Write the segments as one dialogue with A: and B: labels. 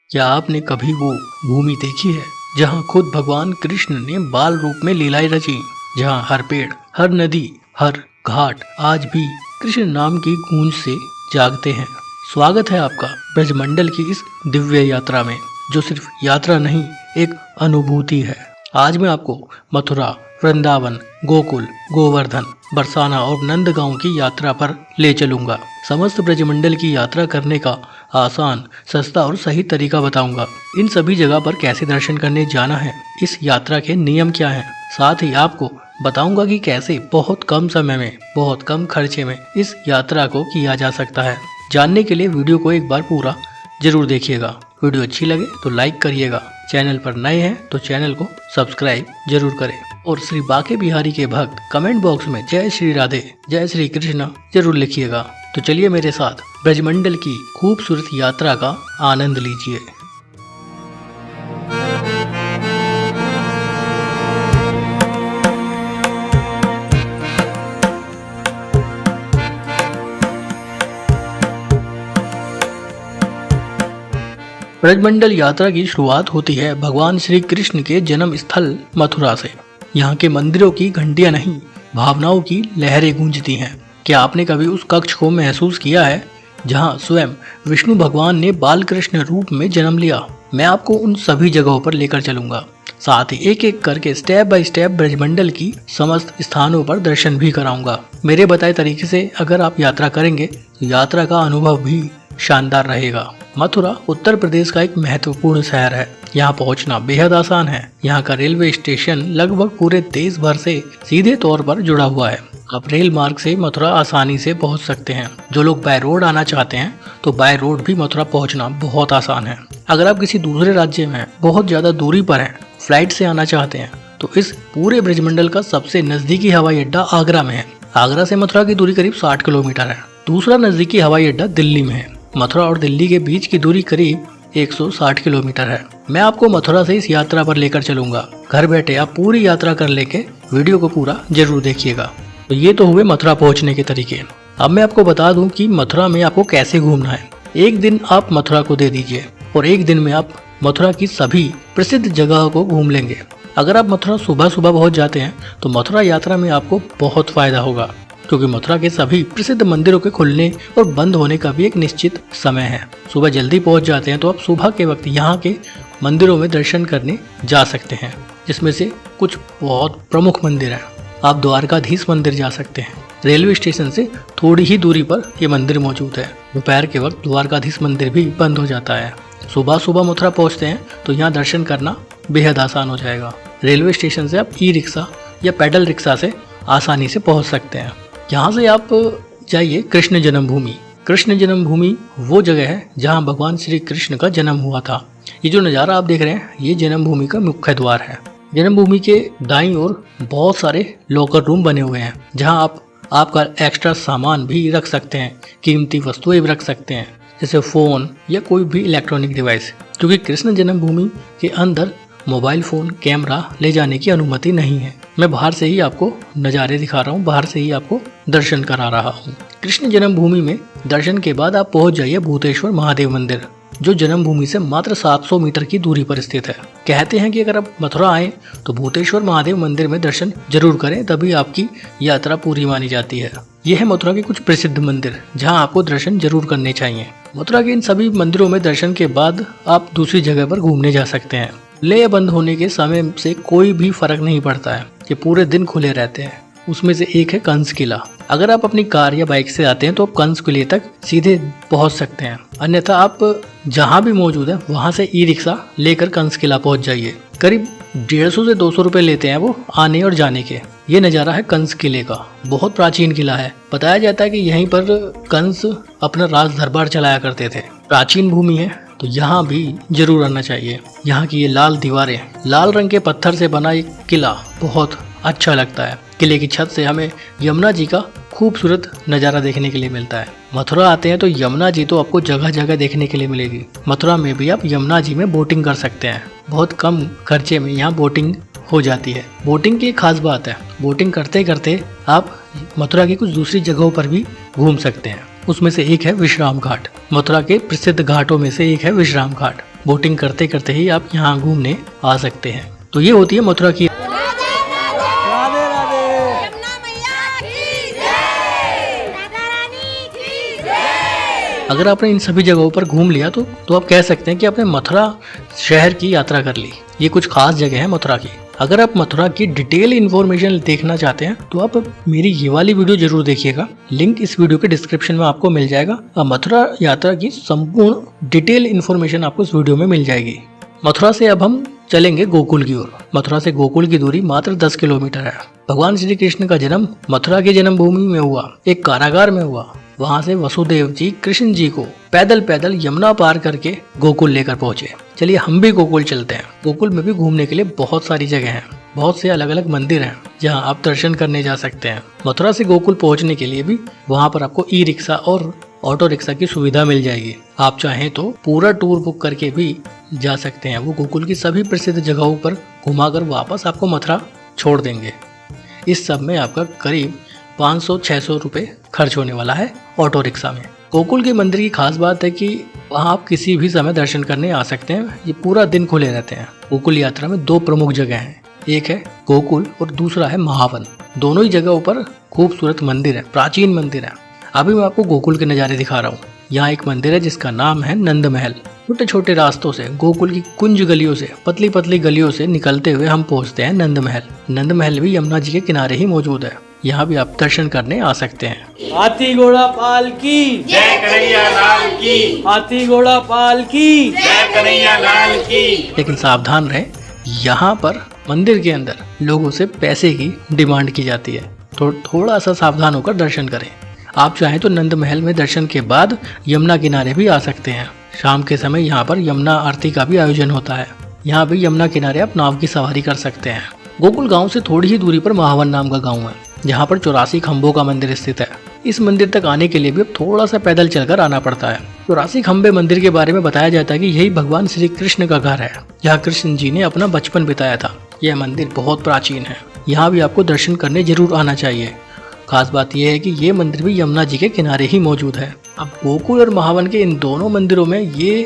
A: क्या आपने कभी वो भूमि देखी है जहाँ खुद भगवान कृष्ण ने बाल रूप में लीलाएं रची, जहाँ हर पेड़, हर नदी, हर घाट आज भी कृष्ण नाम की गूंज से जागते हैं। स्वागत है आपका ब्रजमंडल की इस दिव्य यात्रा में, जो सिर्फ यात्रा नहीं एक अनुभूति है। आज मैं आपको मथुरा, वृंदावन, गोकुल, गोवर्धन, बरसाना और नंदगांव की यात्रा पर ले चलूंगा। समस्त ब्रजमंडल की यात्रा करने का आसान, सस्ता और सही तरीका बताऊंगा। इन सभी जगह पर कैसे दर्शन करने जाना है, इस यात्रा के नियम क्या हैं, साथ ही आपको बताऊंगा कि कैसे बहुत कम समय में, बहुत कम खर्चे में इस यात्रा को किया जा सकता है। जानने के लिए वीडियो को एक बार पूरा जरूर देखिएगा। वीडियो अच्छी लगे तो लाइक करिएगा। चैनल पर नए हैं तो चैनल को सब्सक्राइब जरूर करें और श्री बांके बिहारी के भक्त कमेंट बॉक्स में जय श्री राधे, जय श्री कृष्ण जरूर लिखिएगा। तो चलिए मेरे साथ ब्रजमंडल की खूबसूरत यात्रा का आनंद लीजिए। ब्रजमंडल यात्रा की शुरुआत होती है भगवान श्री कृष्ण के जन्म स्थल मथुरा से। यहाँ के मंदिरों की घंटियां नहीं, भावनाओं की लहरें गूंजती हैं। क्या आपने कभी उस कक्ष को महसूस किया है जहाँ स्वयं विष्णु भगवान ने बाल कृष्ण रूप में जन्म लिया? मैं आपको उन सभी जगहों पर लेकर चलूंगा, साथ ही एक एक करके स्टेप बाय स्टेप ब्रजमंडल की समस्त स्थानों पर दर्शन भी कराऊंगा। मेरे बताए तरीके से अगर आप यात्रा करेंगे तो यात्रा का अनुभव भी शानदार रहेगा। मथुरा उत्तर प्रदेश का एक महत्वपूर्ण शहर है। यहाँ पहुँचना बेहद आसान है। यहाँ का रेलवे स्टेशन लगभग पूरे देश भर से सीधे तौर पर जुड़ा हुआ है। आप रेल मार्ग से मथुरा आसानी से पहुँच सकते हैं। जो लोग बाय रोड आना चाहते हैं तो बाय रोड भी मथुरा पहुँचना बहुत आसान है। अगर आप किसी दूसरे राज्य में बहुत ज्यादा दूरी पर हैं, फ्लाइट से आना चाहते हैं, तो इस पूरे ब्रजमंडल का सबसे नजदीकी हवाई अड्डा आगरा में है। आगरा से मथुरा की दूरी करीब 60 किलोमीटर है। दूसरा नजदीकी हवाई अड्डा दिल्ली में है। मथुरा और दिल्ली के बीच की दूरी करीब 160 किलोमीटर है। मैं आपको मथुरा से इस यात्रा पर लेकर चलूंगा। घर बैठे आप पूरी यात्रा कर लेके वीडियो को पूरा जरूर देखिएगा। तो ये तो हुए मथुरा पहुंचने के तरीके। अब मैं आपको बता दूं कि मथुरा में आपको कैसे घूमना है। एक दिन आप मथुरा को दे दीजिए और एक दिन में आप मथुरा की सभी प्रसिद्ध जगहों को घूम लेंगे। अगर आप मथुरा सुबह सुबह पहुंच जाते हैं तो मथुरा यात्रा में आपको बहुत फायदा होगा, क्योंकि मथुरा के सभी प्रसिद्ध मंदिरों के खुलने और बंद होने का भी एक निश्चित समय है। सुबह जल्दी पहुंच जाते हैं तो आप सुबह के वक्त यहाँ के मंदिरों में दर्शन करने जा सकते हैं, जिसमें से कुछ बहुत प्रमुख मंदिर हैं। आप द्वारकाधीश मंदिर जा सकते हैं। रेलवे स्टेशन से थोड़ी ही दूरी पर ये मंदिर मौजूद है। दोपहर के वक्त द्वारकाधीश मंदिर भी बंद हो जाता है। सुबह सुबह मथुरा पहुँचते हैं तो यहाँ दर्शन करना बेहद आसान हो जाएगा। रेलवे स्टेशन से आप ई रिक्शा या पैडल रिक्शा से आसानी से पहुँच सकते हैं। यहाँ से आप जाइए कृष्ण जन्मभूमि। कृष्ण जन्मभूमि वो जगह है जहाँ भगवान श्री कृष्ण का जन्म हुआ था। ये जो नज़ारा आप देख रहे हैं, ये जन्मभूमि का मुख्य द्वार है। जन्मभूमि के दाईं ओर बहुत सारे लॉकर रूम बने हुए हैं, जहाँ आप आपका एक्स्ट्रा सामान भी रख सकते हैं, कीमती वस्तुएं भी रख सकते हैं, जैसे फ़ोन या कोई भी इलेक्ट्रॉनिक डिवाइस। क्योंकि कृष्ण जन्मभूमि के अंदर मोबाइल फ़ोन, कैमरा ले जाने की अनुमति नहीं है। मैं बाहर से ही आपको नज़ारे दिखा रहा हूँ, बाहर से ही आपको दर्शन करा रहा हूँ। कृष्ण जन्मभूमि में दर्शन के बाद आप पहुँच जाइए भूतेश्वर महादेव मंदिर, जो जन्मभूमि से मात्र 700 मीटर की दूरी पर स्थित है। कहते हैं कि अगर आप मथुरा आए तो भूतेश्वर महादेव मंदिर में दर्शन जरूर करें, तभी आपकी यात्रा पूरी मानी जाती है। यह है मथुरा के कुछ प्रसिद्ध मंदिर जहां आपको दर्शन जरूर करने चाहिए। मथुरा के इन सभी मंदिरों में दर्शन के बाद आप दूसरी जगह पर घूमने जा सकते हैं। खुले या बंद होने के समय से कोई भी फर्क नहीं पड़ता है, ये पूरे दिन खुले रहते हैं। उसमें से एक है कंस किला। अगर आप अपनी कार या बाइक से आते हैं तो आप कंस किले तक सीधे पहुंच सकते हैं, अन्यथा आप जहां भी मौजूद है वहां से ई रिक्शा लेकर कंस किला पहुंच जाइए। करीब 150 से 200 रुपए लेते हैं वो आने और जाने के। ये नज़ारा है कंस किले का। बहुत प्राचीन किला है। बताया जाता है कि यहीं पर कंस अपना राज दरबार चलाया करते थे। प्राचीन भूमि है तो यहाँ भी जरूर आना चाहिए। यहाँ की ये लाल दीवारें, लाल रंग के पत्थर से बना एक किला बहुत अच्छा लगता है। किले की छत से हमें यमुना जी का खूबसूरत नज़ारा देखने के लिए मिलता है। मथुरा आते हैं तो यमुना जी तो आपको जगह जगह देखने के लिए मिलेगी। मथुरा में भी आप यमुना जी में बोटिंग कर सकते हैं। बहुत कम खर्चे में यहाँ बोटिंग हो जाती है। बोटिंग की एक खास बात है, बोटिंग करते करते आप मथुरा की कुछ दूसरी जगहों पर भी घूम सकते हैं। उसमें से एक है विश्राम घाट। मथुरा के प्रसिद्ध घाटों में से एक है विश्राम घाट। बोटिंग करते करते ही आप यहाँ घूमने आ सकते हैं। तो ये होती है मथुरा की। अगर आपने इन सभी जगहों पर घूम लिया तो आप कह सकते हैं कि आपने मथुरा शहर की यात्रा कर ली। ये कुछ खास जगह है मथुरा की। अगर आप मथुरा की डिटेल इन्फॉर्मेशन देखना चाहते हैं तो आप मेरी ये वाली वीडियो जरूर देखिएगा। लिंक इस वीडियो के डिस्क्रिप्शन में आपको मिल जाएगा। मथुरा यात्रा की संपूर्ण डिटेल इन्फॉर्मेशन आपको इस वीडियो में मिल जाएगी। मथुरा से अब हम चलेंगे गोकुल की ओर। मथुरा से गोकुल की दूरी मात्र 10 किलोमीटर है। भगवान श्री कृष्ण का जन्म मथुरा की जन्मभूमि में हुआ, एक कारागार में हुआ। वहां से वसुदेव जी कृष्ण जी को पैदल पैदल यमुना पार करके गोकुल लेकर पहुंचे। चलिए हम भी गोकुल चलते हैं। गोकुल में भी घूमने के लिए बहुत सारी जगह हैं, बहुत से अलग अलग मंदिर हैं जहां आप दर्शन करने जा सकते हैं। मथुरा से गोकुल पहुंचने के लिए भी वहां पर आपको ई रिक्शा और ऑटो रिक्शा की सुविधा मिल जाएगी। आप चाहें तो पूरा टूर बुक करके भी जा सकते हैं। वो गोकुल की सभी प्रसिद्ध जगहों पर घुमाकर वापस आपको मथुरा छोड़ देंगे। इस सब में आपका करीब 500-600 रुपये खर्च होने वाला है ऑटो रिक्शा में। गोकुल के मंदिर की खास बात है कि वहाँ आप किसी भी समय दर्शन करने आ सकते हैं। ये पूरा दिन खुले रहते हैं। गोकुल यात्रा में 2 प्रमुख जगह हैं, एक है गोकुल और दूसरा है महावन। दोनों ही जगहों पर खूबसूरत मंदिर है, प्राचीन मंदिर है। अभी मैं आपको गोकुल के नज़ारे दिखा रहा हूँ। यहाँ एक मंदिर है जिसका नाम है नंद महल। छोटे छोटे रास्तों से, गोकुल की कुंज गलियों से, पतली पतली गलियों से निकलते हुए हम पहुँचते हैं नंद महल। नंद महल भी यमुना जी के किनारे ही मौजूद है। यहाँ भी आप दर्शन करने आ सकते हैं।
B: हाथी घोड़ा पाल की
C: जय कन्हैया लाल की,
B: हाथी घोड़ा पाल की
C: जय कन्हैया लाल की।
A: लेकिन सावधान रहें, यहाँ पर मंदिर के अंदर लोगों से पैसे की डिमांड की जाती है। तो थोड़ा सा सावधान होकर दर्शन करें। आप चाहें तो नंद महल में दर्शन के बाद यमुना किनारे भी आ सकते हैं। शाम के समय यहाँ पर यमुना आरती का भी आयोजन होता है। यहाँ भी यमुना किनारे आप नाव की सवारी कर सकते हैं। गोकुल गांव से थोड़ी ही दूरी पर महावन नाम का गांव है, जहाँ पर 84 खंभों का मंदिर स्थित है। इस मंदिर तक आने के लिए भी अब थोड़ा सा पैदल चलकर आना पड़ता है। 84 खंभे मंदिर के बारे में बताया जाता है कि यही भगवान श्री कृष्ण का घर है, जहाँ कृष्ण जी ने अपना बचपन बिताया था। यह मंदिर बहुत प्राचीन है। यहाँ भी आपको दर्शन करने जरूर आना चाहिए। खास बात यह है कि ये मंदिर भी यमुना जी के किनारे ही मौजूद है। अब गोकुल और महावन के इन दोनों मंदिरों में ये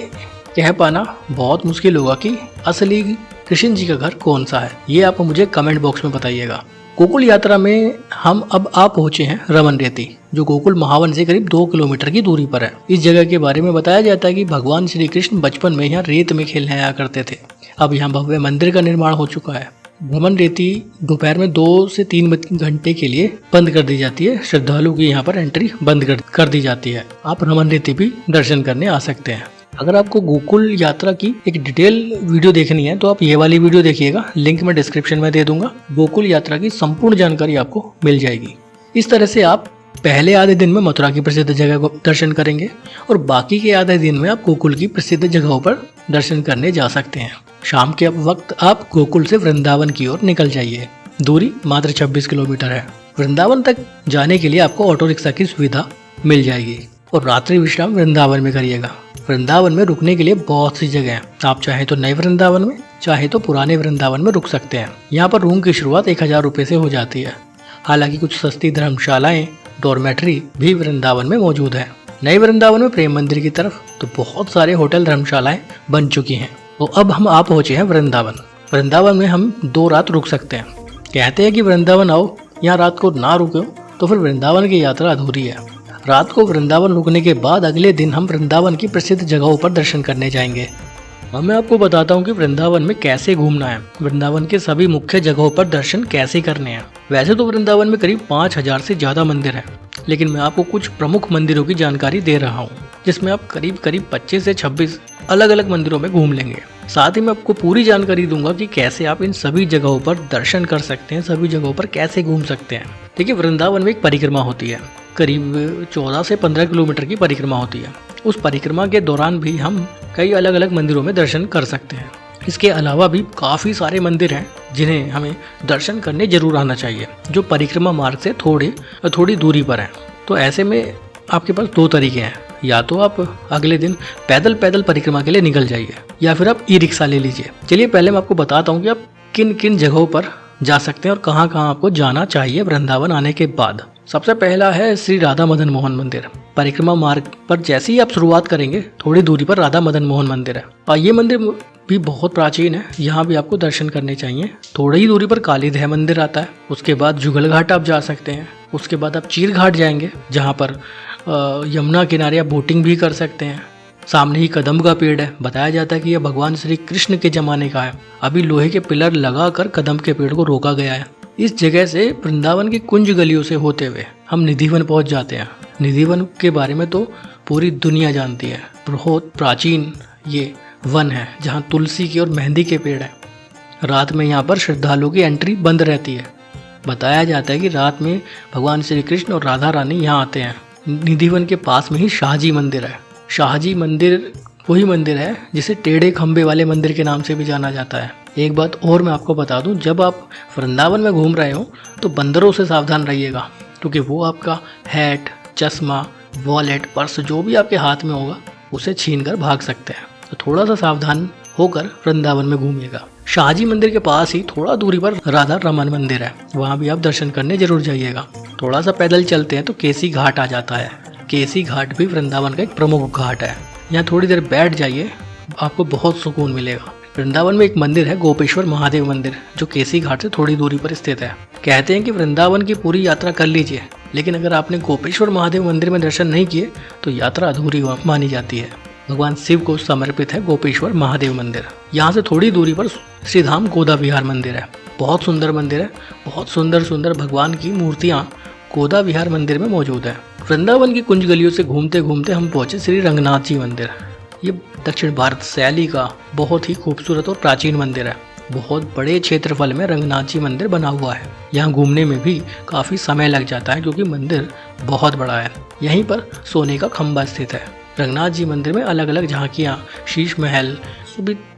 A: कह पाना बहुत मुश्किल होगा कि असली कृष्ण जी का घर कौन सा है। ये आप मुझे कमेंट बॉक्स में बताइएगा। गोकुल यात्रा में हम अब आ पहुंचे हैं रमन रेती, जो गोकुल महावन से करीब 2 किलोमीटर की दूरी पर है। इस जगह के बारे में बताया जाता है कि भगवान श्री कृष्ण बचपन में यहाँ रेत में खेलने आया करते थे। अब यहाँ भव्य मंदिर का निर्माण हो चुका है। रमन रेती दोपहर में 2 से 3 घंटे के लिए बंद कर दी जाती है। श्रद्धालु की यहाँ पर एंट्री बंद कर दी जाती है। आप रमन रेती भी दर्शन करने आ सकते हैं। अगर आपको गोकुल यात्रा की एक डिटेल वीडियो देखनी है तो आप ये वाली वीडियो देखिएगा। लिंक मैं डिस्क्रिप्शन में दे दूंगा। गोकुल यात्रा की संपूर्ण जानकारी आपको मिल जाएगी। इस तरह से आप पहले आधे दिन में मथुरा की प्रसिद्ध जगह को दर्शन करेंगे और बाकी के आधे दिन में आप गोकुल की प्रसिद्ध जगहों पर दर्शन करने जा सकते हैं। शाम के वक्त आप गोकुल से वृंदावन की ओर निकल जाइए। दूरी मात्र 26 किलोमीटर है। वृंदावन तक जाने के लिए आपको ऑटो रिक्शा की सुविधा मिल जाएगी और रात्रि विश्राम वृंदावन में करिएगा। वृंदावन में रुकने के लिए बहुत सी जगह हैं। आप चाहे तो नए वृंदावन में, चाहे तो पुराने वृंदावन में रुक सकते हैं। यहाँ पर रूम की शुरुआत 1000 रुपये से हो जाती है। हालांकि कुछ सस्ती धर्मशालाएं, डॉर्मेट्री भी वृंदावन में मौजूद है। नए वृंदावन में प्रेम मंदिर की तरफ तो बहुत सारे होटल धर्मशालाएं बन चुकी हैं। तो अब हम आ पहुंचे हैं वृंदावन। वृंदावन में हम 2 रात रुक सकते हैं। कहते हैं कि वृंदावन आओ, यहाँ रात को ना रुको तो फिर वृंदावन की यात्रा अधूरी है। रात को वृंदावन रुकने के बाद अगले दिन हम वृंदावन की प्रसिद्ध जगहों पर दर्शन करने जाएंगे। अब मैं आपको बताता हूँ कि वृंदावन में कैसे घूमना है, वृंदावन के सभी मुख्य जगहों पर दर्शन कैसे करने हैं। वैसे तो वृंदावन में करीब 5000 से ज़्यादा मंदिर हैं, लेकिन मैं आपको कुछ प्रमुख मंदिरों की जानकारी दे रहा हूँ, जिसमें आप करीब 25 से 26 अलग अलग मंदिरों में घूम लेंगे। साथ ही मैं आपको पूरी जानकारी दूंगा कि कैसे आप इन सभी जगहों पर दर्शन कर सकते हैं, सभी जगहों पर कैसे घूम सकते हैं। देखिए, वृंदावन में एक परिक्रमा होती है, करीब 14 से 15 किलोमीटर की परिक्रमा होती है। उस परिक्रमा के दौरान भी हम कई अलग अलग मंदिरों में दर्शन कर सकते हैं। इसके अलावा भी काफ़ी सारे मंदिर हैं जिन्हें हमें दर्शन करने जरूर आना चाहिए, जो परिक्रमा मार्ग से थोड़ी दूरी पर हैं। तो ऐसे में आपके पास 2 तरीके हैं, या तो आप अगले दिन पैदल परिक्रमा के लिए निकल जाइए या फिर आप ई रिक्शा ले लीजिए। चलिए पहले मैं आपको बताता हूँ कि आप किन किन जगहों पर जा सकते हैं और कहाँ कहाँ आपको जाना चाहिए वृंदावन आने के बाद। सबसे पहला है श्री राधा मदन मोहन मंदिर। परिक्रमा मार्ग पर जैसे ही आप शुरुआत करेंगे थोड़ी दूरी पर राधा मदन मोहन मंदिर है और ये मंदिर भी बहुत प्राचीन है। यहाँ भी आपको दर्शन करने चाहिए। थोड़ी ही दूरी पर कालीदह मंदिर आता है। उसके बाद जुगल घाट आप जा सकते हैं। उसके बाद आप चीर घाट जाएंगे जहाँ पर यमुना किनारे आप बोटिंग भी कर सकते हैं। सामने ही कदम का पेड़ है। बताया जाता है कि यह भगवान श्री कृष्ण के जमाने का है। अभी लोहे के पिलर लगाकर कदम के पेड़ को रोका गया है। इस जगह से वृंदावन की कुंज गलियों से होते हुए हम निधिवन पहुंच जाते हैं। निधिवन के बारे में तो पूरी दुनिया जानती है। बहुत प्राचीन ये वन है जहाँ तुलसी की और मेहंदी के पेड़ हैं। रात में यहाँ पर श्रद्धालुओं की एंट्री बंद रहती है। बताया जाता है कि रात में भगवान श्री कृष्ण और राधा रानी यहाँ आते हैं। निधिवन के पास में ही शाहजी मंदिर है। शाहजी मंदिर वही मंदिर है जिसे टेढ़े खंबे वाले मंदिर के नाम से भी जाना जाता है। एक बात और मैं आपको बता दूं, जब आप वृंदावन में घूम रहे हो तो बंदरों से सावधान रहिएगा, क्योंकि वो आपका हैट, चश्मा, वॉलेट, पर्स जो भी आपके हाथ में होगा उसे छीन कर भाग सकते हैं। तो थोड़ा सा सावधान होकर वृंदावन में घूमिएगा। शाहजी मंदिर के पास ही थोड़ा दूरी पर राधा रमन मंदिर है। वहाँ भी आप दर्शन करने जरूर जाइएगा। थोड़ा सा पैदल चलते हैं तो केसी घाट आ जाता है। केसी घाट भी वृंदावन का एक प्रमुख घाट है। यहाँ थोड़ी देर बैठ जाइए, आपको बहुत सुकून मिलेगा। वृंदावन में एक मंदिर है गोपेश्वर महादेव मंदिर, जो केसी घाट से थोड़ी दूरी पर स्थित है। कहते हैं कि वृंदावन की पूरी यात्रा कर लीजिए, लेकिन अगर आपने गोपेश्वर महादेव मंदिर में दर्शन नहीं किए तो यात्रा अधूरी मानी जाती है। भगवान शिव को समर्पित है गोपेश्वर महादेव मंदिर। यहाँ से थोड़ी दूरी पर श्रीधाम गोदा विहार मंदिर है। बहुत सुंदर मंदिर है। बहुत सुंदर सुंदर भगवान की मूर्तियाँ गोदा विहार मंदिर में मौजूद है। वृंदावन की कुंज गलियों से घूमते घूमते हम पहुंचे श्री रंगनाथ जी मंदिर। ये दक्षिण भारत शैली का बहुत ही खूबसूरत और प्राचीन मंदिर है। बहुत बड़े क्षेत्रफल में रंगनाथ जी मंदिर बना हुआ है। यहाँ घूमने में भी काफ़ी समय लग जाता है क्योंकि मंदिर बहुत बड़ा है। यहीं पर सोने का खंबा स्थित है। रंगनाथ जी मंदिर में अलग अलग झांकियाँ, शीश महल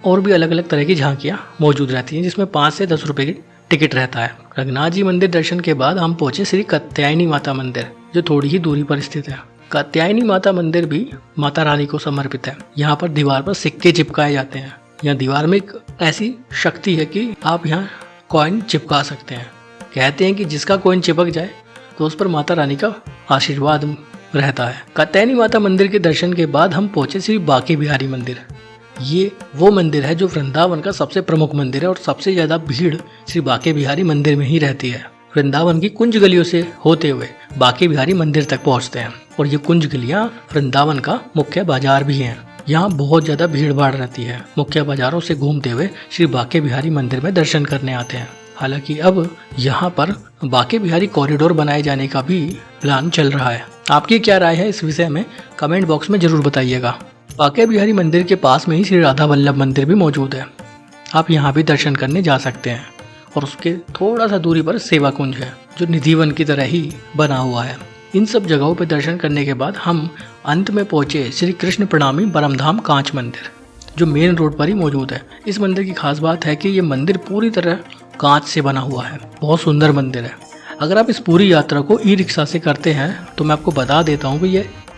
A: और भी अलग अलग तरह की झांकियाँ मौजूद रहती हैं, जिसमें 5 से 10 रुपये की टिकट रहता है। रंगनाथ जी मंदिर दर्शन के बाद हम पहुंचे श्री कात्यायनी माता मंदिर, जो थोड़ी ही दूरी पर स्थित है। कात्यायनी माता मंदिर भी माता रानी को समर्पित है। यहाँ पर दीवार पर सिक्के चिपकाए जाते हैं। यहाँ दीवार में एक ऐसी शक्ति है कि आप यहाँ कॉइन चिपका सकते हैं। कहते हैं कि जिसका कॉइन चिपक जाए तो उस पर माता रानी का आशीर्वाद रहता है। कात्यायनी माता मंदिर के दर्शन के बाद हम पहुंचे श्री बांके बिहारी मंदिर। ये वो मंदिर है जो वृंदावन का सबसे प्रमुख मंदिर है और सबसे ज़्यादा भीड़ श्री बांके बिहारी मंदिर में ही रहती है। वृंदावन की कुंज गलियों से होते हुए बांके बिहारी मंदिर तक पहुंचते हैं और ये कुंज गलियाँ वृंदावन का मुख्य बाजार भी हैं। यहाँ बहुत ज़्यादा भीड़ भाड़ रहती है। मुख्य बाजारों से घूमते हुए श्री बांके बिहारी मंदिर में दर्शन करने आते हैं। हालांकि अब यहाँ पर बांके बिहारी कॉरिडोर बनाए जाने का भी प्लान चल रहा है। आपकी क्या राय है इस विषय में कमेंट बॉक्स में जरूर बताइएगा। बांके बिहारी मंदिर के पास में ही श्री राधा वल्लभ मंदिर भी मौजूद है। आप यहाँ भी दर्शन करने जा सकते हैं और उसके थोड़ा सा दूरी पर सेवा कुंज है, जो निधिवन की तरह ही बना हुआ है। इन सब जगहों पर दर्शन करने के बाद हम अंत में पहुंचे श्री कृष्ण प्रणामी परमधाम कांच मंदिर, जो मेन रोड पर ही मौजूद है। इस मंदिर की खास बात है कि ये मंदिर पूरी तरह कांच से बना हुआ है। बहुत सुंदर मंदिर है। अगर आप इस पूरी यात्रा को ई रिक्शा से करते हैं तो मैं आपको बता देता हूँ कि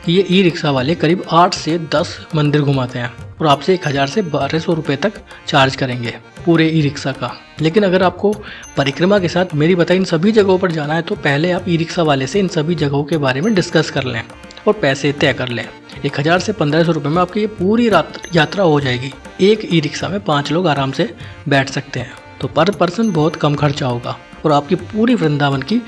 A: ये ई रिक्शा वाले करीब 8 से 10 मंदिर घुमाते हैं और आपसे 1000 से 1200 रुपये तक चार्ज करेंगे पूरे ई रिक्शा का। लेकिन अगर आपको परिक्रमा के साथ मेरी बताई इन सभी जगहों पर जाना है तो पहले आप ई रिक्शा वाले से इन सभी जगहों के बारे में डिस्कस कर लें और पैसे तय कर लें। 1000 से 1500 रुपये में आपकी ये पूरी यात्रा हो जाएगी। एक ई रिक्शा में 5 लोग आराम से बैठ सकते हैं, तो पर पर्सन बहुत कम खर्चा होगा और आपकी पूरी वृंदावन की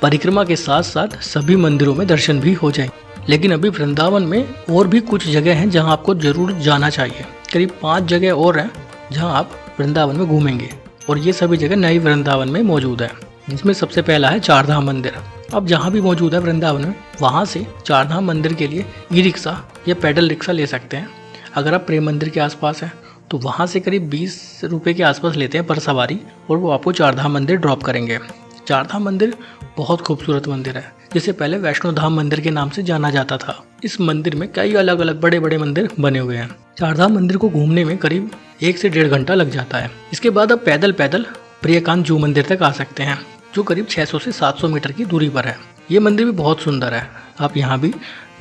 A: परिक्रमा के साथ साथ सभी मंदिरों में दर्शन भी हो जाएंगे। लेकिन अभी वृंदावन में और भी कुछ जगह हैं जहां आपको जरूर जाना चाहिए। करीब 5 जगह और हैं जहां आप वृंदावन में घूमेंगे और ये सभी जगह नई वृंदावन में मौजूद है। जिसमें सबसे पहला है चारधाम मंदिर। अब जहाँ भी मौजूद है वृंदावन में, वहाँ से चारधाम मंदिर के लिए ई रिक्शा या पैडल रिक्शा ले सकते हैं। अगर आप प्रेम मंदिर के आसपास हैं तो वहाँ से करीब 20 रुपये के आसपास लेते हैं पर सवारी और वो आपको चारधाम मंदिर ड्रॉप करेंगे। चारधाम मंदिर बहुत खूबसूरत मंदिर है, जिसे पहले वैष्णो धाम मंदिर के नाम से जाना जाता था। इस मंदिर में कई अलग अलग बड़े बड़े मंदिर बने हुए हैं। चारधाम मंदिर को घूमने में करीब 1 से 1.5 घंटा लग जाता है। इसके बाद आप पैदल प्रियकांत जू मंदिर तक आ सकते हैं, जो करीब 600 से 700 मीटर की दूरी पर है। ये मंदिर भी बहुत सुंदर है, आप यहाँ भी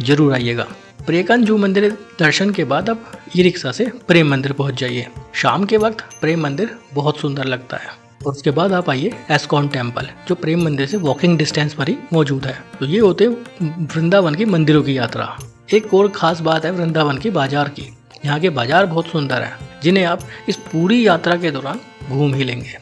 A: जरूर आइएगा। प्रियकांत जू मंदिर दर्शन के बाद आप ई रिक्शा से प्रेम मंदिर पहुँच जाइए। शाम के वक्त प्रेम मंदिर बहुत सुंदर लगता है। और उसके बाद आप आइए एस्कॉन टेम्पल, जो प्रेम मंदिर से वॉकिंग डिस्टेंस पर ही मौजूद है। तो ये होते वृंदावन के मंदिरों की यात्रा। एक और खास बात है वृंदावन के बाजार की। यहाँ के बाजार बहुत सुंदर है, जिन्हें आप इस पूरी यात्रा के दौरान घूम ही लेंगे।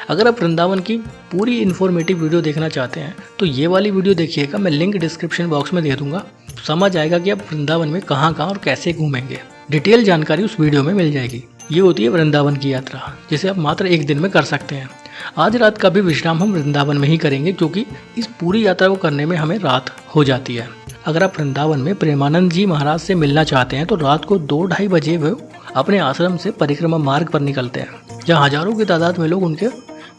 A: अगर आप वृंदावन की पूरी इन्फॉर्मेटिव वीडियो देखना चाहते हैं तो ये वाली वीडियो देखिएगा, मैं लिंक डिस्क्रिप्शन बॉक्स में दे दूंगा। समझ आएगा कि आप वृंदावन में कहाँ और कैसे घूमेंगे। डिटेल जानकारी उस वीडियो में मिल जाएगी। ये होती है वृंदावन की यात्रा, जिसे आप मात्र एक दिन में कर सकते हैं। आज रात का भी विश्राम हम वृंदावन में ही करेंगे, क्योंकि इस पूरी यात्रा को करने में हमें रात हो जाती है। अगर आप वृंदावन में प्रेमानंद जी महाराज से मिलना चाहते हैं तो रात को 2-2:30 बजे वो अपने आश्रम से परिक्रमा मार्ग पर निकलते हैं, जहाँ हजारों की तादाद में लोग उनके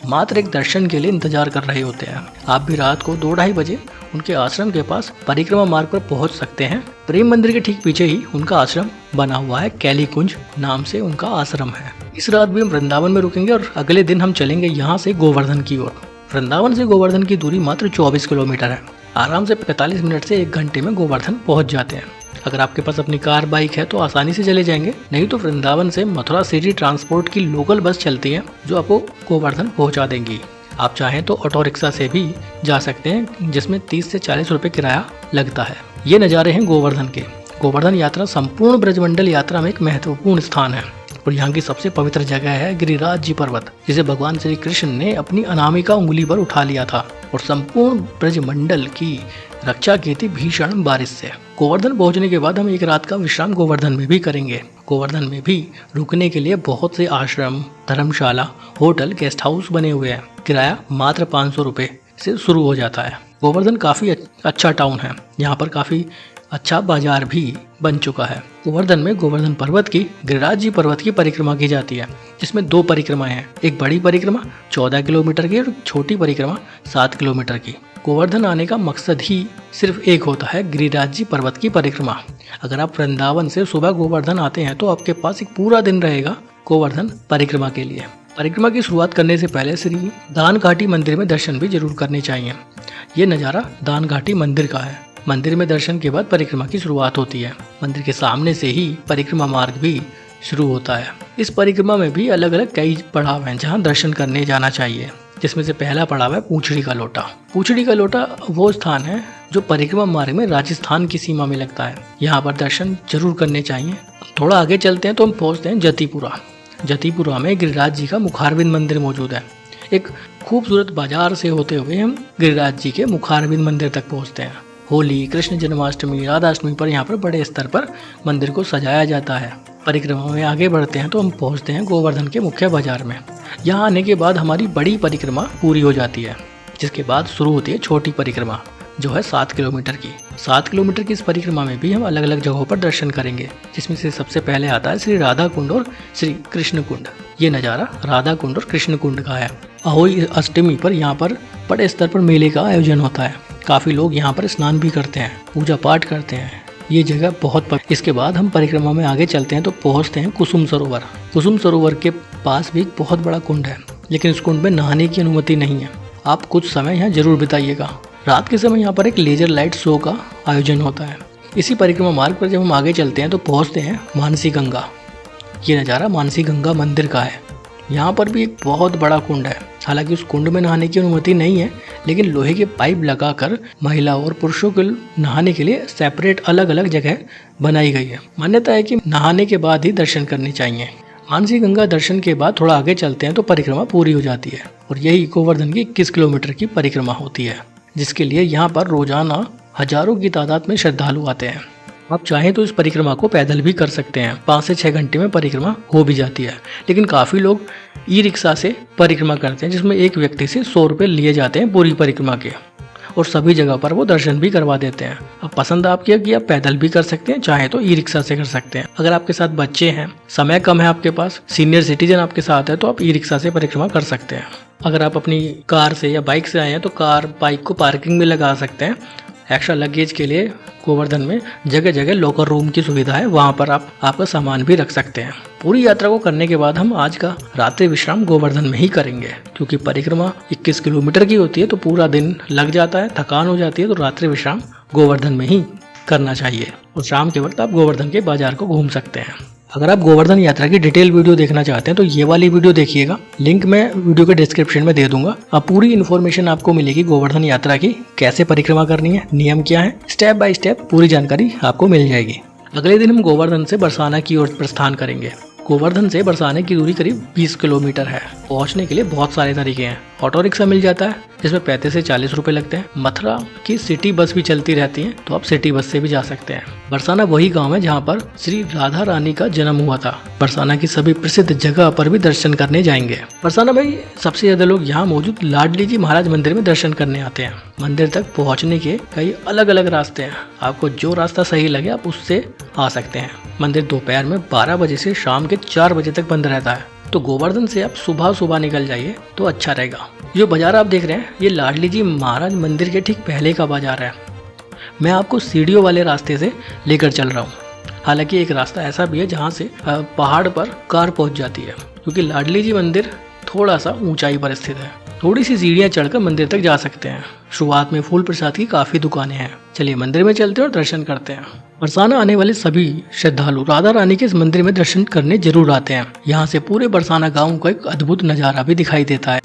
A: मात्र एक दर्शन के लिए इंतजार कर रहे होते हैं। आप भी रात को 2-2:30 बजे उनके आश्रम के पास परिक्रमा मार्ग पर पहुंच सकते हैं। प्रेम मंदिर के ठीक पीछे ही उनका आश्रम बना हुआ है, कैली कुंज नाम से उनका आश्रम है। इस रात भी हम वृंदावन में रुकेंगे और अगले दिन हम चलेंगे यहाँ से गोवर्धन की ओर। वृंदावन से गोवर्धन की दूरी मात्र 24 किलोमीटर है। आराम से 45 मिनट से 1 घंटे में गोवर्धन पहुंच जाते हैं। अगर आपके पास अपनी कार बाइक है तो आसानी से चले जाएंगे, नहीं तो वृंदावन से मथुरा सिटी ट्रांसपोर्ट की लोकल बस चलती है, जो आपको गोवर्धन पहुंचा देंगी। आप चाहें तो ऑटो रिक्शा से भी जा सकते हैं, जिसमें 30 से 40 रुपए किराया लगता है। ये नज़ारे हैं गोवर्धन के। गोवर्धन यात्रा संपूर्ण ब्रजमंडल यात्रा में एक महत्वपूर्ण स्थान है और यहाँ की सबसे पवित्र जगह है गिरिराज जी पर्वत, जिसे भगवान श्री कृष्ण ने अपनी अनामिका उंगली पर उठा लिया था और संपूर्ण ब्रजमंडल की रक्षा की थी भीषण बारिश से। गोवर्धन पहुंचने के बाद हम एक रात का विश्राम गोवर्धन में भी करेंगे। गोवर्धन में भी रुकने के लिए बहुत से आश्रम, धर्मशाला, होटल, गेस्ट हाउस बने हुए हैं। किराया मात्र 500 रुपए से शुरू हो जाता है। गोवर्धन काफी अच्छा टाउन है, यहाँ पर काफी अच्छा बाजार भी बन चुका है। गोवर्धन में गोवर्धन पर्वत की, गिरिराज जी पर्वत की परिक्रमा की जाती है, जिसमें 2 परिक्रमाएं हैं। एक बड़ी परिक्रमा 14 किलोमीटर की और छोटी परिक्रमा 7 किलोमीटर की। गोवर्धन आने का मकसद ही सिर्फ एक होता है, गिरिराज जी पर्वत की परिक्रमा। अगर आप वृंदावन से सुबह गोवर्धन आते हैं तो आपके पास एक पूरा दिन रहेगा गोवर्धन परिक्रमा के लिए। परिक्रमा की शुरुआत करने से पहले श्री दान घाटी मंदिर में दर्शन भी जरूर करने चाहिए। ये नज़ारा दान घाटी मंदिर का है। मंदिर में दर्शन के बाद परिक्रमा की शुरुआत होती है। मंदिर के सामने से ही परिक्रमा मार्ग भी शुरू होता है। इस परिक्रमा में भी अलग अलग कई पड़ाव हैं जहां दर्शन करने जाना चाहिए, जिसमें से पहला पड़ाव है पूंछड़ी का लोटा। पूंछड़ी का लोटा वो स्थान है जो परिक्रमा मार्ग में राजस्थान की सीमा में लगता है। यहाँ पर दर्शन जरूर करने चाहिए। थोड़ा आगे चलते हैं तो हम पहुँचते हैं जतीपुरा। जतीपुरा में गिरिराज जी का मुखारबिंद मंदिर मौजूद है। एक खूबसूरत बाजार से होते हुए हम गिरिराज जी के मुखारबिंद मंदिर तक पहुँचते हैं। होली, कृष्ण जन्माष्टमी, राधाष्टमी पर यहाँ पर बड़े स्तर पर मंदिर को सजाया जाता है। परिक्रमा में आगे बढ़ते हैं तो हम पहुँचते हैं गोवर्धन के मुख्य बाजार में। यहाँ आने के बाद हमारी बड़ी परिक्रमा पूरी हो जाती है, जिसके बाद शुरू होती है छोटी परिक्रमा, जो है 7 किलोमीटर की। 7 किलोमीटर की इस परिक्रमा में भी हम अलग अलग जगहों पर दर्शन करेंगे, जिसमें से सबसे पहले आता है श्री राधा कुंड और श्री कृष्ण कुंड। ये नज़ारा राधा कुंड और कृष्ण कुंड का है। अहोई अष्टमी पर यहाँ पर बड़े स्तर पर मेले का आयोजन होता है। काफ़ी लोग यहाँ पर स्नान भी करते हैं, पूजा पाठ करते हैं। ये जगह बहुत इसके बाद हम परिक्रमा में आगे चलते हैं तो पहुँचते हैं कुसुम सरोवर। कुसुम सरोवर के पास भी एक बहुत बड़ा कुंड है, लेकिन इस कुंड में नहाने की अनुमति नहीं है। आप कुछ समय यहाँ जरूर बिताइएगा। रात के समय यहाँ पर एक लेजर लाइट शो का आयोजन होता है। इसी परिक्रमा मार्ग पर जब हम आगे चलते हैं तो पहुँचते हैं मानसी गंगा। ये नज़ारा मानसी गंगा मंदिर का है। यहाँ पर भी एक बहुत बड़ा कुंड है। हालांकि उस कुंड में नहाने की अनुमति नहीं है, लेकिन लोहे के पाइप लगाकर महिला और पुरुषों के नहाने के लिए सेपरेट अलग अलग जगह बनाई गई है। मान्यता है कि नहाने के बाद ही दर्शन करने चाहिए। मानसी गंगा दर्शन के बाद थोड़ा आगे चलते हैं तो परिक्रमा पूरी हो जाती है और यही गोवर्धन की 21 किलोमीटर की परिक्रमा होती है, जिसके लिए यहाँ पर रोजाना हजारों की तादाद में श्रद्धालु आते हैं। आप चाहें तो इस परिक्रमा को पैदल भी कर सकते हैं। 5 से 6 घंटे में परिक्रमा हो भी जाती है, लेकिन काफ़ी लोग ई रिक्शा से परिक्रमा करते हैं, जिसमें एक व्यक्ति से 100 रुपये लिए जाते हैं पूरी परिक्रमा के, और सभी जगह पर वो दर्शन भी करवा देते हैं। अब पसंद आपकी है कि आप पैदल भी कर सकते हैं, चाहे तो ई रिक्शा से कर सकते हैं। अगर आपके साथ बच्चे हैं, समय कम है आपके पास, सीनियर सिटीजन आपके साथ है, तो आप ई रिक्शा से परिक्रमा कर सकते हैं। अगर आप अपनी कार से या बाइक से आए हैं तो कार बाइक को पार्किंग में लगा सकते हैं। एक्स्ट्रा लगेज के लिए गोवर्धन में जगह जगह लॉकर रूम की सुविधा है, वहाँ पर आप आपका सामान भी रख सकते हैं। पूरी यात्रा को करने के बाद हम आज का रात्रि विश्राम गोवर्धन में ही करेंगे, क्योंकि परिक्रमा 21 किलोमीटर की होती है तो पूरा दिन लग जाता है, थकान हो जाती है, तो रात्रि विश्राम गोवर्धन में ही करना चाहिए। और शाम के वक्त आप गोवर्धन के बाजार को घूम सकते हैं। अगर आप गोवर्धन यात्रा की डिटेल वीडियो देखना चाहते हैं तो ये वाली वीडियो देखिएगा, लिंक मैं वीडियो के डिस्क्रिप्शन में दे दूंगा। अब पूरी इन्फॉर्मेशन आपको मिलेगी गोवर्धन यात्रा की, कैसे परिक्रमा करनी है, नियम क्या है, स्टेप बाय स्टेप पूरी जानकारी आपको मिल जाएगी। अगले दिन हम गोवर्धन से बरसाना की ओर प्रस्थान करेंगे। गोवर्धन से बरसाने की दूरी करीब 20 किलोमीटर है। पहुंचने के लिए बहुत सारे तरीके हैं। ऑटो रिक्शा मिल जाता है जिसमें 35 से 40 रुपए लगते हैं। मथुरा की सिटी बस भी चलती रहती है, तो आप सिटी बस से भी जा सकते हैं। बरसाना वही गांव है जहां पर श्री राधा रानी का जन्म हुआ था। बरसाना की सभी प्रसिद्ध जगह पर भी दर्शन करने जाएंगे। बरसाना में सबसे ज्यादा लोग यहाँ मौजूद लाडली जी महाराज मंदिर में दर्शन करने आते हैं। मंदिर तक पहुँचने के कई अलग अलग रास्ते हैं, आपको जो रास्ता सही लगे आप उससे आ सकते हैं। मंदिर दोपहर में 12 बजे से शाम के 4 बजे तक बंद रहता है, तो गोवर्धन से आप सुबह सुबह निकल जाइए तो अच्छा रहेगा। जो बाजार आप देख रहे हैं ये लाडली जी महाराज मंदिर के ठीक पहले का बाजार है। मैं आपको सीढ़ियों वाले रास्ते से लेकर चल रहा हूँ। हालांकि एक रास्ता ऐसा भी है जहाँ से पहाड़ पर कार पहुँच जाती है, क्योंकि लाडली जी मंदिर थोड़ा सा ऊंचाई पर स्थित है। थोड़ी सी सीढ़ियाँ चढ़कर मंदिर तक जा सकते हैं। शुरुआत में फूल प्रसाद की काफी दुकानें हैं। चलिए मंदिर में चलते हैं और दर्शन करते हैं। बरसाना आने वाले सभी श्रद्धालु राधा रानी के इस मंदिर में दर्शन करने जरूर आते हैं। यहाँ से पूरे बरसाना गांव का एक अद्भुत नजारा भी दिखाई देता है।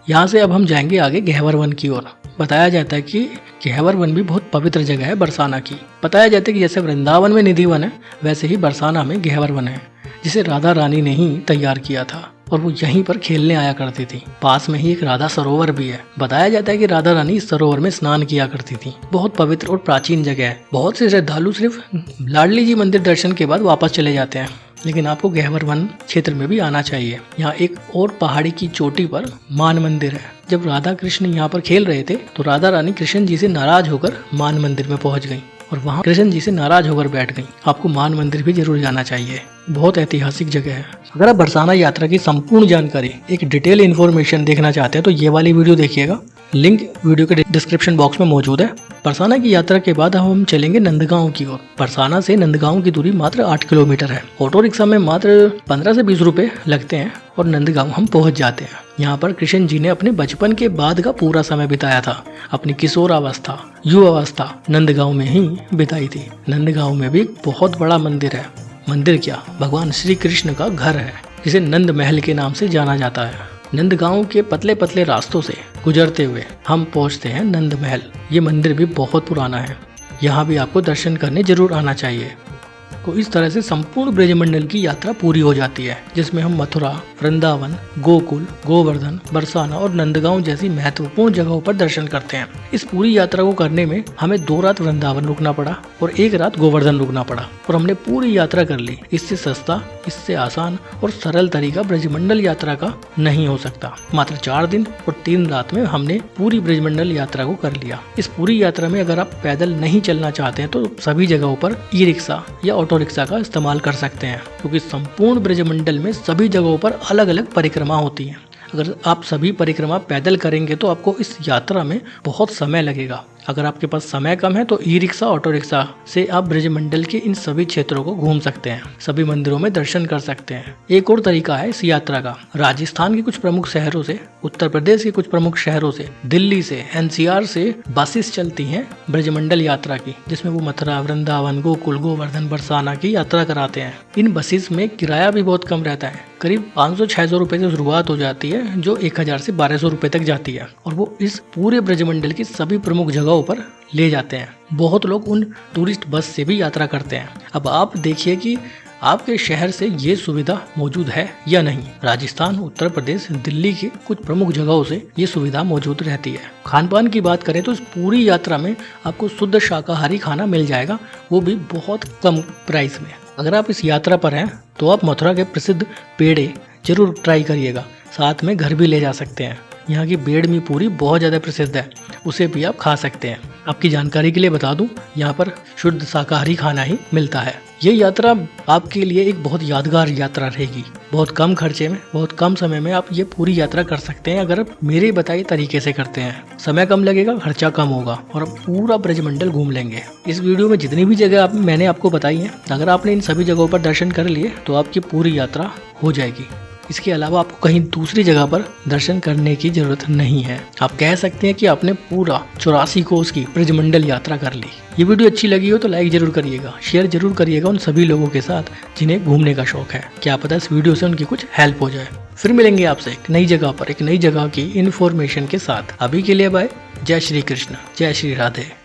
A: यहाँ से अब हम जाएंगे आगे गहवर वन की ओर। बताया जाता है कि गहवर वन भी बहुत पवित्र जगह है बरसाना की। बताया जाता है कि जैसे वृंदावन में निधि वन है, वैसे ही बरसाना में गहवर वन है, जिसे राधा रानी ने ही तैयार किया था और वो यहीं पर खेलने आया करती थी। पास में ही एक राधा सरोवर भी है। बताया जाता है कि राधा रानी इस सरोवर में स्नान किया करती थी। बहुत पवित्र और प्राचीन जगह है। बहुत से श्रद्धालु सिर्फ लाडली जी मंदिर दर्शन के बाद वापस चले जाते हैं, लेकिन आपको गहवर वन क्षेत्र में भी आना चाहिए। यहाँ एक और पहाड़ी की चोटी पर मान मंदिर है। जब राधा कृष्ण यहाँ पर खेल रहे थे तो राधा रानी कृष्ण जी से नाराज होकर मान मंदिर में पहुंच गई और वहाँ कृष्ण जी से नाराज होकर बैठ गई। आपको मान मंदिर भी जरूर जाना चाहिए, बहुत ऐतिहासिक जगह है। अगर आप बरसाना यात्रा की संपूर्ण जानकारी, एक डिटेल इन्फॉर्मेशन देखना चाहते हैं तो ये वाली वीडियो देखिएगा, लिंक वीडियो के डिस्क्रिप्शन बॉक्स में मौजूद है। बरसाना की यात्रा के बाद हम चलेंगे नंदगांव की ओर। बरसाना से नंदगांव की दूरी मात्र 8 किलोमीटर है। ऑटो रिक्शा में मात्र 15 से 20 रुपए लगते हैं और नंदगांव हम पहुंच जाते हैं। यहाँ पर कृष्ण जी ने अपने बचपन के बाद का पूरा समय बिताया था। अपनी किशोरावस्था, युवावस्था नंदगांव में ही बिताई थी। नंदगांव में भी एक बहुत बड़ा मंदिर है। मंदिर क्या, भगवान श्री कृष्ण का घर है, जिसे नंद महल के नाम से जाना जाता है। नंदगांव के पतले पतले रास्तों से गुजरते हुए हम पहुंचते हैं नंद महल। ये मंदिर भी बहुत पुराना है। यहाँ भी आपको दर्शन करने जरूर आना चाहिए। तो इस तरह से संपूर्ण ब्रजमंडल की यात्रा पूरी हो जाती है, जिसमें हम मथुरा, वृंदावन, गोकुल, गोवर्धन, बरसाना और नंदगांव जैसी महत्वपूर्ण जगहों पर दर्शन करते हैं। इस पूरी यात्रा को करने में हमें 2 रात वृंदावन रुकना पड़ा और 1 रात गोवर्धन रुकना पड़ा और हमने पूरी यात्रा कर ली। इससे सस्ता, इससे आसान और सरल तरीका ब्रजमंडल यात्रा का नहीं हो सकता। मात्र 4 दिन और 3 रात में हमने पूरी ब्रजमंडल यात्रा को कर लिया। इस पूरी यात्रा में अगर आप पैदल नहीं चलना चाहते हैं तो सभी जगहों पर ई रिक्शा या ऑटो रिक्शा का इस्तेमाल कर सकते हैं, क्योंकि संपूर्ण ब्रजमंडल में सभी जगहों पर अलग अलग परिक्रमा होती है। अगर आप सभी परिक्रमा पैदल करेंगे तो आपको इस यात्रा में बहुत समय लगेगा। अगर आपके पास समय कम है तो ई रिक्शा, ऑटो रिक्शा से आप ब्रजमंडल के इन सभी क्षेत्रों को घूम सकते हैं, सभी मंदिरों में दर्शन कर सकते हैं। एक और तरीका है इस यात्रा का। राजस्थान के कुछ प्रमुख शहरों से, उत्तर प्रदेश के कुछ प्रमुख शहरों से, दिल्ली से, एनसीआर से बसेस चलती हैं ब्रजमंडल यात्रा की, जिसमें वो मथुरा, वृंदावन, गोकुल, गोवर्धन, बरसाना की यात्रा कराते हैं। इन बसेस में किराया भी बहुत कम रहता है। करीब 500-600 रुपए से शुरुआत हो जाती है, जो 1000 से 1200 रुपए तक जाती है और वो इस पूरे ब्रजमंडल की सभी प्रमुख जगहों पर ले जाते हैं। बहुत लोग उन टूरिस्ट बस से भी यात्रा करते हैं। अब आप देखिए कि आपके शहर से ये सुविधा मौजूद है या नहीं। राजस्थान, उत्तर प्रदेश, दिल्ली की कुछ प्रमुख जगहों से ये सुविधा मौजूद रहती है। खान पान की बात करें तो इस पूरी यात्रा में आपको शुद्ध शाकाहारी खाना मिल जाएगा, वो भी बहुत कम प्राइस में। अगर आप इस यात्रा पर हैं तो आप मथुरा के प्रसिद्ध पेड़े जरूर ट्राई करिएगा, साथ में घर भी ले जा सकते हैं। यहाँ की बेड़मी पूरी बहुत ज़्यादा प्रसिद्ध है, उसे भी आप खा सकते हैं। आपकी जानकारी के लिए बता दूं, यहाँ पर शुद्ध शाकाहारी खाना ही मिलता है। ये यात्रा आपके लिए एक बहुत यादगार यात्रा रहेगी। बहुत कम खर्चे में, बहुत कम समय में आप ये पूरी यात्रा कर सकते हैं अगर आप मेरे बताए तरीके से करते हैं। समय कम लगेगा, खर्चा कम होगा और आप पूरा ब्रजमंडल घूम लेंगे। इस वीडियो में जितनी भी जगह मैंने आपको बताई है, अगर आपने इन सभी जगहों पर दर्शन कर लिए तो आपकी पूरी यात्रा हो जाएगी। इसके अलावा आपको कहीं दूसरी जगह पर दर्शन करने की जरूरत नहीं है। आप कह सकते हैं कि आपने पूरा 84 कोस की ब्रजमंडल यात्रा कर ली। ये वीडियो अच्छी लगी हो तो लाइक जरूर करिएगा, शेयर जरूर करिएगा उन सभी लोगों के साथ जिन्हें घूमने का शौक है। क्या पता इस वीडियो से उनकी कुछ हेल्प हो जाए। फिर मिलेंगे आपसे एक नई जगह पर एक नई जगह की इन्फॉर्मेशन के साथ। अभी के लिए बाय। जय श्री कृष्ण, जय श्री राधे।